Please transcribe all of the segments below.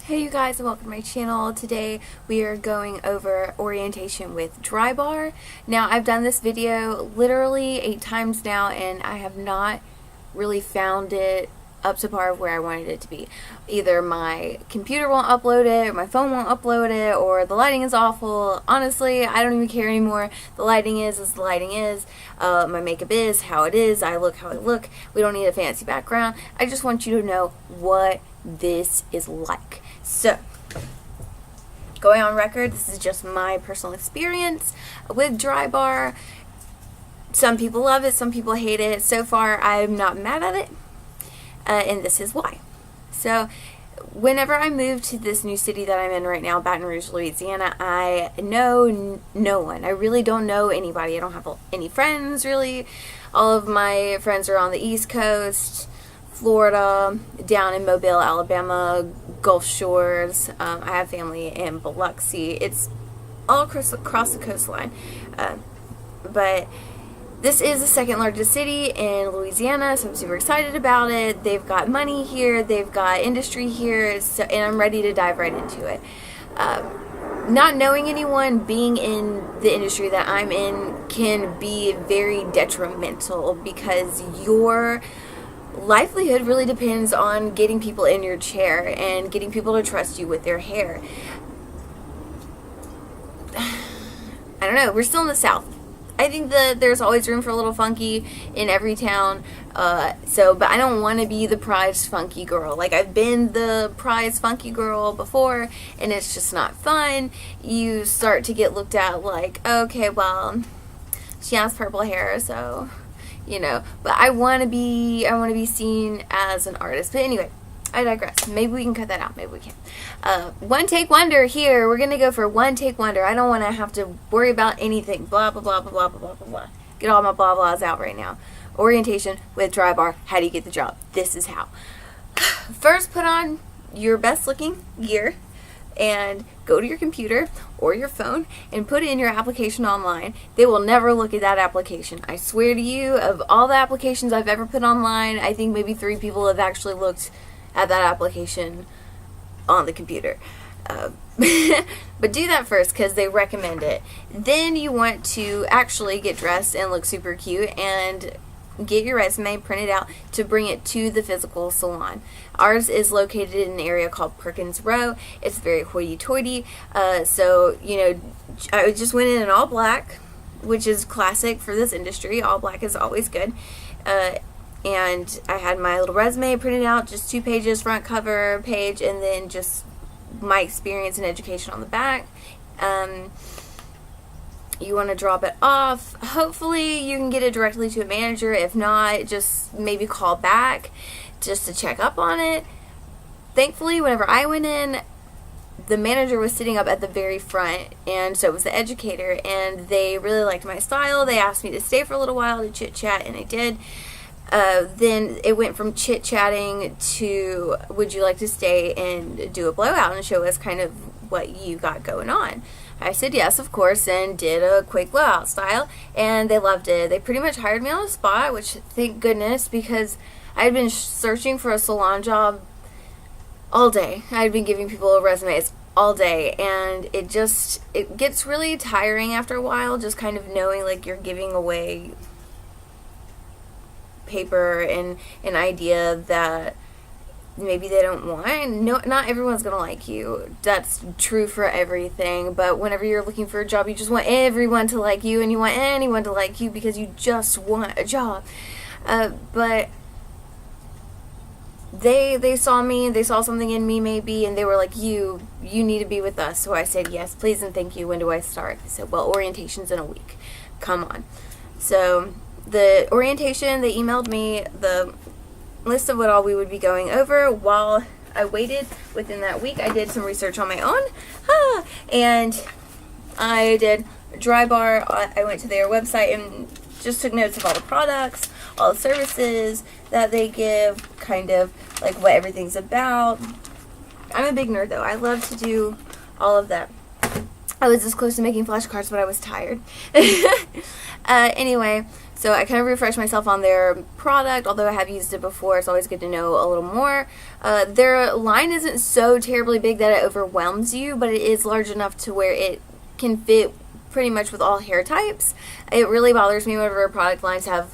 Hey you guys, and welcome to my channel. Today we are going over orientation with Drybar. Now I've done this video literally 8 times now and I have not really found it up to par of where I wanted it to be. Either my computer won't upload it, or my phone won't upload it, or the lighting is awful. Honestly, I don't even care anymore. The lighting is as the lighting is. My makeup is how it is. I look how I look. We don't need a fancy background. I just want you to know what this is like. So, going on record, this is just my personal experience with Drybar. Some people love it, some people hate it. So far, I'm not mad at it, and this is why. So, whenever I moved to this new city that I'm in right now, Baton Rouge, Louisiana, I know no one. I really don't know anybody. I don't have any friends, really. All of my friends are on the East Coast, Florida, down in Mobile, Alabama, Gulf Shores. I have family in Biloxi. It's all across the coastline. But this is the second largest city in Louisiana, so I'm super excited about it. They've got money here, they've got industry here, so, and I'm ready to dive right into it. Not knowing anyone, being in the industry that I'm in can be very detrimental because your livelihood really depends on getting people in your chair and getting people to trust you with their hair. I don't know, we're still in the South. I think that there's always room for a little funky in every town, but I don't want to be the prized funky girl. Like, I've been the prized funky girl before, and it's just not fun. You start to get looked at like, okay, well, she has purple hair, so, you know. But I want to be seen as an artist. But anyway, I digress. Maybe we can cut that out. Maybe we can. One take wonder here. We're going to go for one take wonder. I don't want to have to worry about anything. Blah, blah, blah, blah, blah, blah, blah, blah. Get all my blah, blahs out right now. Orientation with Drybar. How do you get the job? This is how. First, put on your best looking gear and go to your computer or your phone and put in your application online. They will never look at that application. I swear to you, of all the applications I've ever put online, I think maybe 3 people have actually looked at that application on the computer. But do that first because they recommend it. Then you want to actually get dressed and look super cute and get your resume printed out to bring it to the physical salon. Ours is located in an area called Perkins Row. It's very hoity-toity. So, you know, I just went in all black, which is classic for this industry. All black is always good. And I had my little resume printed out, just 2 pages, front cover page, and then just my experience and education on the back. You want to drop it off. Hopefully you can get it directly to a manager. If not, just maybe call back just to check up on it. Thankfully, whenever I went in, the manager was sitting up at the very front, and so was the educator, and they really liked my style. They asked me to stay for a little while to chit-chat, and I did. Then it went from chit-chatting to, would you like to stay and do a blowout and show us kind of what you got going on? I said yes, of course, and did a quick blowout style, and they loved it. They pretty much hired me on the spot, which thank goodness, because I had been searching for a salon job all day. I had been giving people resumes all day, and it gets really tiring after a while, just kind of knowing like you're giving away paper and an idea that maybe they don't want. No, not everyone's gonna like you. That's true for everything, but whenever you're looking for a job, you just want everyone to like you, and you want anyone to like you because you just want a job. But they saw me, they saw something in me maybe, and they were like, you need to be with us. So I said yes, please and thank you. When do I start? They said, well, orientation's in a week. Come on. So the orientation, they emailed me the list of what all we would be going over. While I waited within that week, I did some research on my own. And I did Drybar. I went to their website and just took notes of all the products, all the services that they give, kind of like what everything's about. I'm a big nerd though. I love to do all of that. I was this close to making flashcards, but I was tired. Anyway, so I kind of refreshed myself on their product, although I have used it before. It's always good to know a little more. Their line isn't so terribly big that it overwhelms you, but it is large enough to where it can fit pretty much with all hair types. It really bothers me whenever product lines have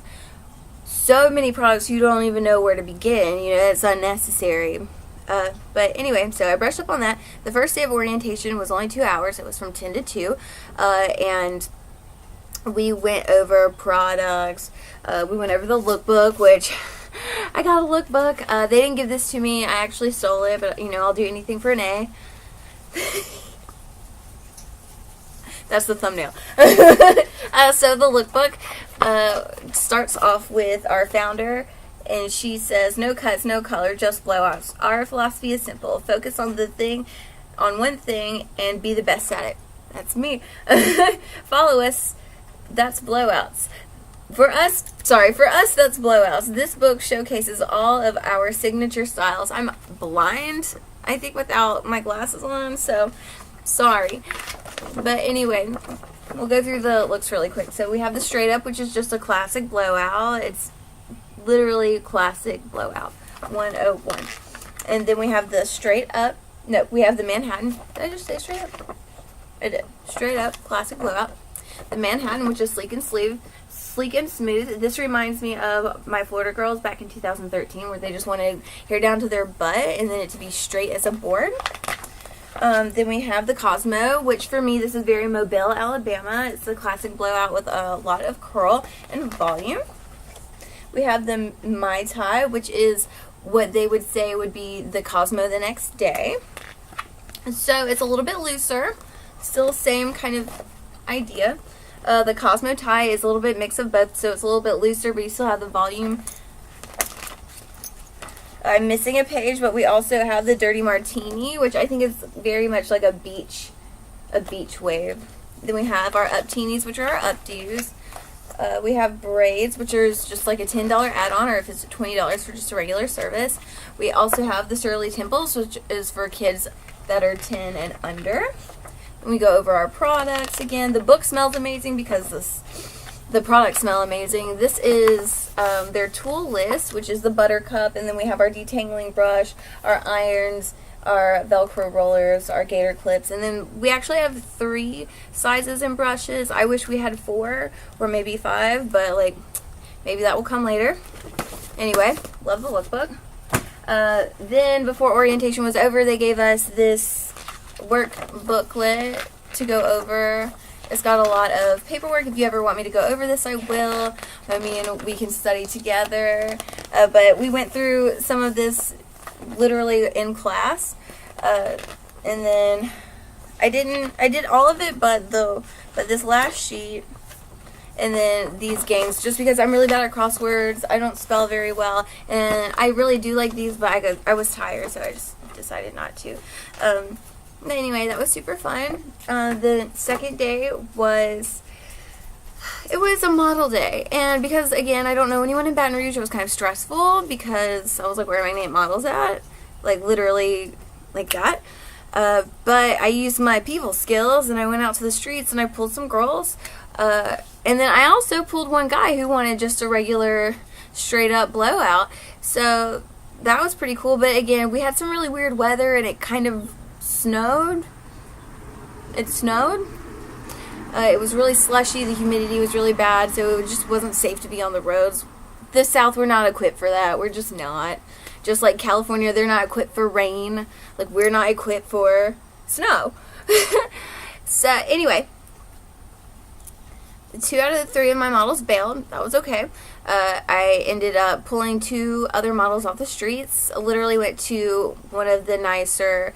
so many products you don't even know where to begin. You know, it's unnecessary. But anyway, so I brushed up on that. The first day of orientation was only 2 hours. It was from 10 to 2. And we went over products. We went over the lookbook, which I got a lookbook. They didn't give this to me. I actually stole it, but you know, I'll do anything for an A. That's the thumbnail. So the lookbook starts off with our founder, and she says, "No cuts, no color, just blowouts. Our philosophy is simple. Focus on one thing, and be the best at it." That's me. Follow us. That's blowouts. For us, that's blowouts. This book showcases all of our signature styles. I'm blind, I think, without my glasses on, so sorry. But anyway, we'll go through the looks really quick. So we have the straight up, which is just a classic blowout. It's literally classic blowout, 101. And then we have the straight up. No, we have the Manhattan. Did I just say straight up? I did. Straight up, classic blowout. The Manhattan, which is sleek and smooth. This reminds me of my Florida girls back in 2013, where they just wanted hair down to their butt and then it to be straight as a board. Then we have the Cosmo, which for me, this is very Mobile, Alabama. It's a classic blowout with a lot of curl and volume. We have the Mai Tai, which is what they would say would be the Cosmo the next day. So it's a little bit looser, still same kind of idea. The Cosmo tie is a little bit mix of both, so it's a little bit looser, but you still have the volume. I'm missing a page, but we also have the Dirty Martini, which I think is very much like a beach wave. Then we have our Upteenies, which are our updos. We have braids, which is just like a $10 add-on, or if it's $20 for just a regular service. We also have the Shirley Temples, which is for kids that are 10 and under. And we go over our products again. The book smells amazing because the products smell amazing. This is their tool list, which is the Buttercup, and then we have our detangling brush, our irons, our Velcro rollers, our gator clips, and then we actually have 3 sizes in brushes. I wish we had 4 or maybe 5, but like maybe that will come later. Anyway, love the lookbook. Then before orientation was over, they gave us this work booklet to go over. It's got a lot of paperwork. If you ever want me to go over this, I will. I mean, we can study together. But we went through some of this literally in class. And then I did all of it, but this last sheet, and then these games, just because I'm really bad at crosswords. I don't spell very well, and I really do like these, but I was tired, so I just decided not to. Anyway, that was super fun. The second day was a model day, and because again I don't know anyone in Baton Rouge, it was kind of stressful because I was like, where am I gonna get models at? Like literally like that. But I used my people skills and I went out to the streets and I pulled some girls. And then I also pulled one guy who wanted just a regular straight up blowout. So that was pretty cool. But again, we had some really weird weather and it kind of snowed. It snowed. It was really slushy. The humidity was really bad. So it just wasn't safe to be on the roads. The South, we're not equipped for that. We're just not. Just like California, they're not equipped for rain. Like we're not equipped for snow. So anyway, 2 out of the 3 of my models bailed. That was okay. I ended up pulling 2 other models off the streets. I literally went to one of the nicer...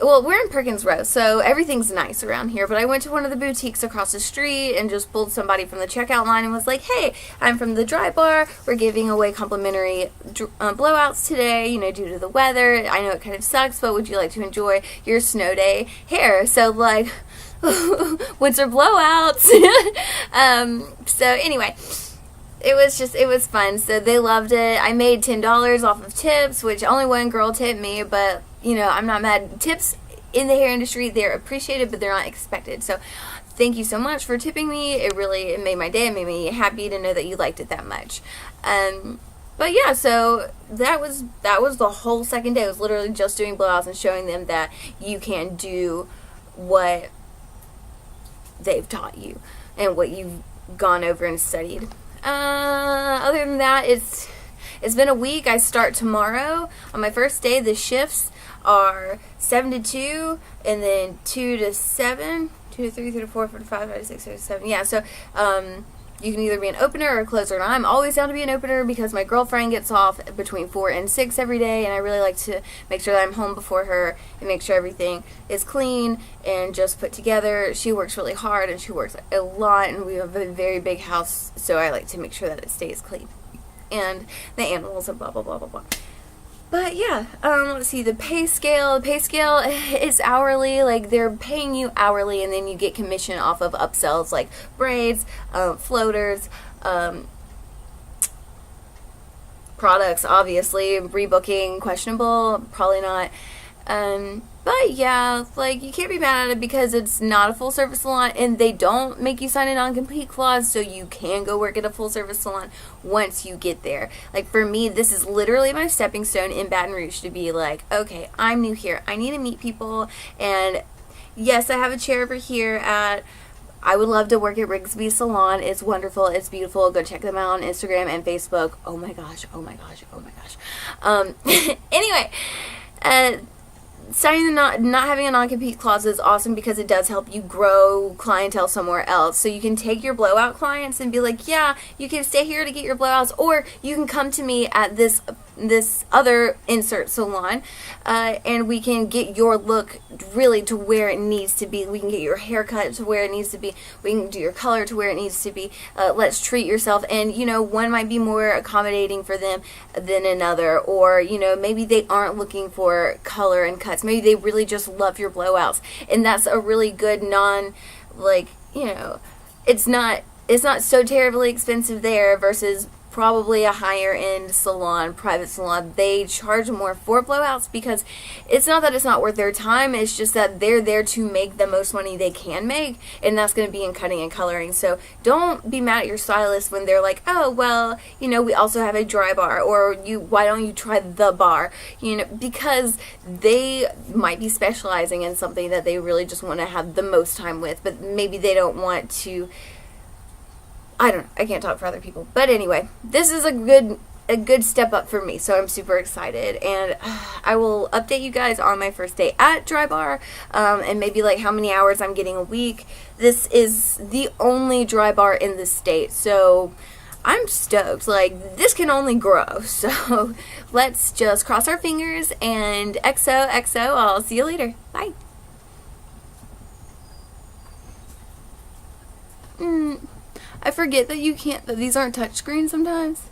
Well, we're in Perkins Row, so everything's nice around here, but I went to one of the boutiques across the street and just pulled somebody from the checkout line and was like, hey, I'm from the Drybar. We're giving away complimentary blowouts today, you know, due to the weather. I know it kind of sucks, but would you like to enjoy your snow day hair? So, like, winter blowouts. So, anyway, it was fun. So, they loved it. I made $10 off of tips, which only one girl tipped me, but... You know, I'm not mad. Tips in the hair industry, they're appreciated, but they're not expected. So thank you so much for tipping me. It made my day. It made me happy to know that you liked it that much. But yeah, so that was the whole second day. It was literally just doing blowouts and showing them that you can do what they've taught you and what you've gone over and studied. Other than that, it's been a week. I start tomorrow. On my first day, the shifts are 7 to 2, and then 2 to 7, 2 to 3, 3 to 4, 4 to 5, 5 to 6, 6 to 7. Yeah, so you can either be an opener or a closer. And I'm always down to be an opener because my girlfriend gets off between 4 and 6 every day, and I really like to make sure that I'm home before her and make sure everything is clean and just put together. She works really hard and she works a lot, and we have a very big house, so I like to make sure that it stays clean. And the animals and blah, blah, blah, blah, blah. But yeah, let's see, the pay scale is hourly. Like, they're paying you hourly, and then you get commission off of upsells like braids, floaters, products, obviously. Rebooking, questionable, probably not. But yeah, like, you can't be mad at it because it's not a full service salon, and they don't make you sign a non-compete clause, so you can go work at a full service salon once you get there. Like, for me, this is literally my stepping stone in Baton Rouge to be like, okay, I'm new here. I need to meet people, and yes, I have a chair over here at I would love to work at Rigsby Salon. It's wonderful. It's beautiful. Go check them out on Instagram and Facebook. Oh my gosh. Oh my gosh. Oh my gosh. Anyway, not having a non-compete clause is awesome because it does help you grow clientele somewhere else. So you can take your blowout clients and be like, yeah, you can stay here to get your blowouts, or you can come to me at this other insert salon, and we can get your look really to where it needs to be. We can get your haircut to where it needs to be. We can do your color to where it needs to be. Let's treat yourself. And, you know, one might be more accommodating for them than another, or, you know, maybe they aren't looking for color and cuts. Maybe they really just love your blowouts, and that's a really good it's not so terribly expensive there versus probably a higher end salon, private salon. They charge more for blowouts because it's not that it's not worth their time, it's just that they're there to make the most money they can make, and that's going to be in cutting and coloring. So don't be mad at your stylist when they're like, oh, well, you know, we also have a dry bar, or why don't you try the bar, you know, because they might be specializing in something that they really just want to have the most time with, but maybe they don't want to. I don't know. I can't talk for other people. But anyway, this is a good step up for me, so I'm super excited. And I will update you guys on my first day at Dry Bar, and maybe like how many hours I'm getting a week. This is the only Dry Bar in the state, so I'm stoked. Like, this can only grow. So let's just cross our fingers and XOXO. I'll see you later. Bye. I forget that that these aren't touchscreens sometimes.